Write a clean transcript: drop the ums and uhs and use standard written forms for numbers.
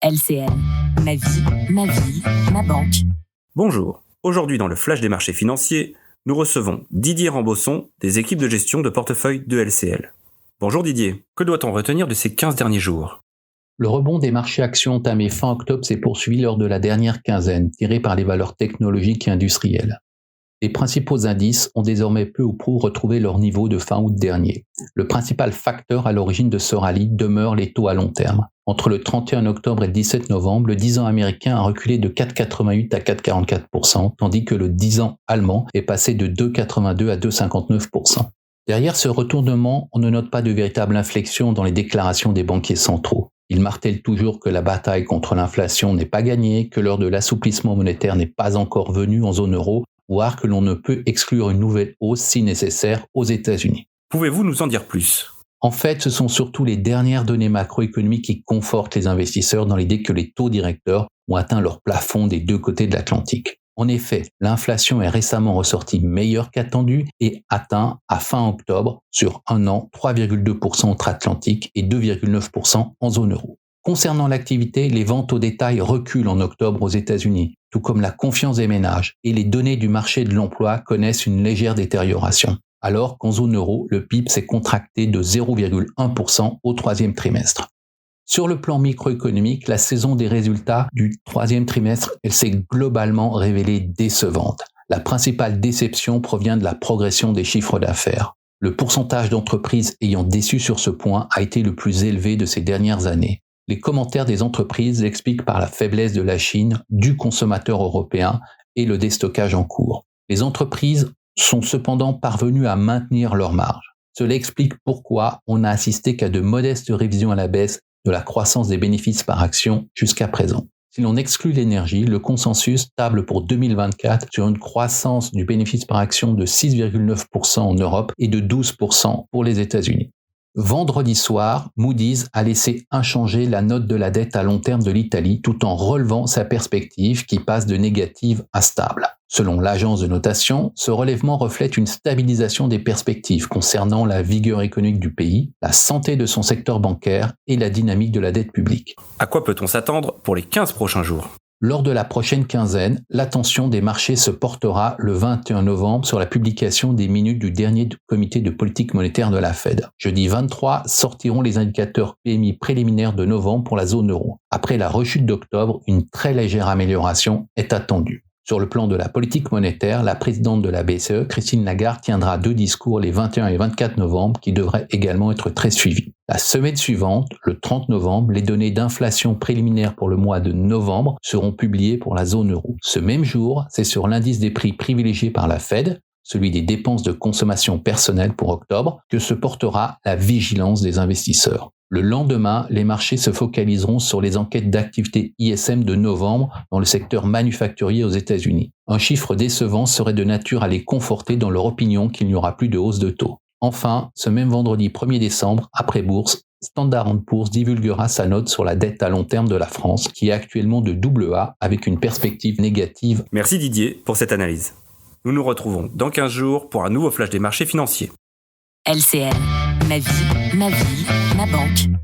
LCL, ma vie, ma ville, ma banque. Bonjour, aujourd'hui dans le Flash des marchés financiers, nous recevons Didier Rambosson des équipes de gestion de portefeuille de LCL. Bonjour Didier, que doit-on retenir de ces 15 derniers jours ? Le rebond des marchés actions entamé fin octobre s'est poursuivi lors de la dernière quinzaine, tiré par les valeurs technologiques et industrielles. Les principaux indices ont désormais peu ou prou retrouvé leur niveau de fin août dernier. Le principal facteur à l'origine de ce rallye demeure les taux à long terme. Entre le 31 octobre et le 17 novembre, le 10 ans américain a reculé de 4,88 à 4,44%, tandis que le 10 ans allemand est passé de 2,82 à 2,59%. Derrière ce retournement, on ne note pas de véritable inflexion dans les déclarations des banquiers centraux. Ils martèlent toujours que la bataille contre l'inflation n'est pas gagnée, que l'heure de l'assouplissement monétaire n'est pas encore venue en zone euro, voire que l'on ne peut exclure une nouvelle hausse si nécessaire aux États-Unis. Pouvez-vous nous en dire plus ? En fait, ce sont surtout les dernières données macroéconomiques qui confortent les investisseurs dans l'idée que les taux directeurs ont atteint leur plafond des deux côtés de l'Atlantique. En effet, l'inflation est récemment ressortie meilleure qu'attendue et atteint à fin octobre, sur un an, 3,2% outre-Atlantique et 2,9% en zone euro. Concernant l'activité, les ventes au détail reculent en octobre aux États-Unis, tout comme la confiance des ménages, et les données du marché de l'emploi connaissent une légère détérioration. Alors qu'en zone euro, le PIB s'est contracté de 0,1% au troisième trimestre. Sur le plan microéconomique, la saison des résultats du troisième trimestre, elle s'est globalement révélée décevante. La principale déception provient de la progression des chiffres d'affaires. Le pourcentage d'entreprises ayant déçu sur ce point a été le plus élevé de ces dernières années. Les commentaires des entreprises l'expliquent par la faiblesse de la Chine, du consommateur européen et le déstockage en cours. Les entreprises sont cependant parvenues à maintenir leurs marges. Cela explique pourquoi on n'a assisté qu'à de modestes révisions à la baisse de la croissance des bénéfices par action jusqu'à présent. Si l'on exclut l'énergie, le consensus table pour 2024 sur une croissance du bénéfice par action de 6,9% en Europe et de 12% pour les États-Unis. Vendredi soir, Moody's a laissé inchangée la note de la dette à long terme de l'Italie tout en relevant sa perspective qui passe de négative à stable. Selon l'agence de notation, ce relèvement reflète une stabilisation des perspectives concernant la vigueur économique du pays, la santé de son secteur bancaire et la dynamique de la dette publique. À quoi peut-on s'attendre pour les 15 prochains jours ? Lors de la prochaine quinzaine, l'attention des marchés se portera le 21 novembre sur la publication des minutes du dernier comité de politique monétaire de la Fed. Jeudi 23 sortiront les indicateurs PMI préliminaires de novembre pour la zone euro. Après la rechute d'octobre, une très légère amélioration est attendue. Sur le plan de la politique monétaire, la présidente de la BCE, Christine Lagarde, tiendra 2 discours les 21 et 24 novembre qui devraient également être très suivis. La semaine suivante, le 30 novembre, les données d'inflation préliminaires pour le mois de novembre seront publiées pour la zone euro. Ce même jour, c'est sur l'indice des prix privilégié par la Fed, celui des dépenses de consommation personnelle pour octobre, que se portera la vigilance des investisseurs. Le lendemain, les marchés se focaliseront sur les enquêtes d'activité ISM de novembre dans le secteur manufacturier aux États-Unis. Un chiffre décevant serait de nature à les conforter dans leur opinion qu'il n'y aura plus de hausse de taux. Enfin, ce même vendredi 1er décembre, après bourse, Standard & Poor's divulguera sa note sur la dette à long terme de la France, qui est actuellement de AA avec une perspective négative. Merci Didier pour cette analyse. Nous nous retrouvons dans 15 jours pour un nouveau flash des marchés financiers. LCL, ma vie, ma ville, ma banque.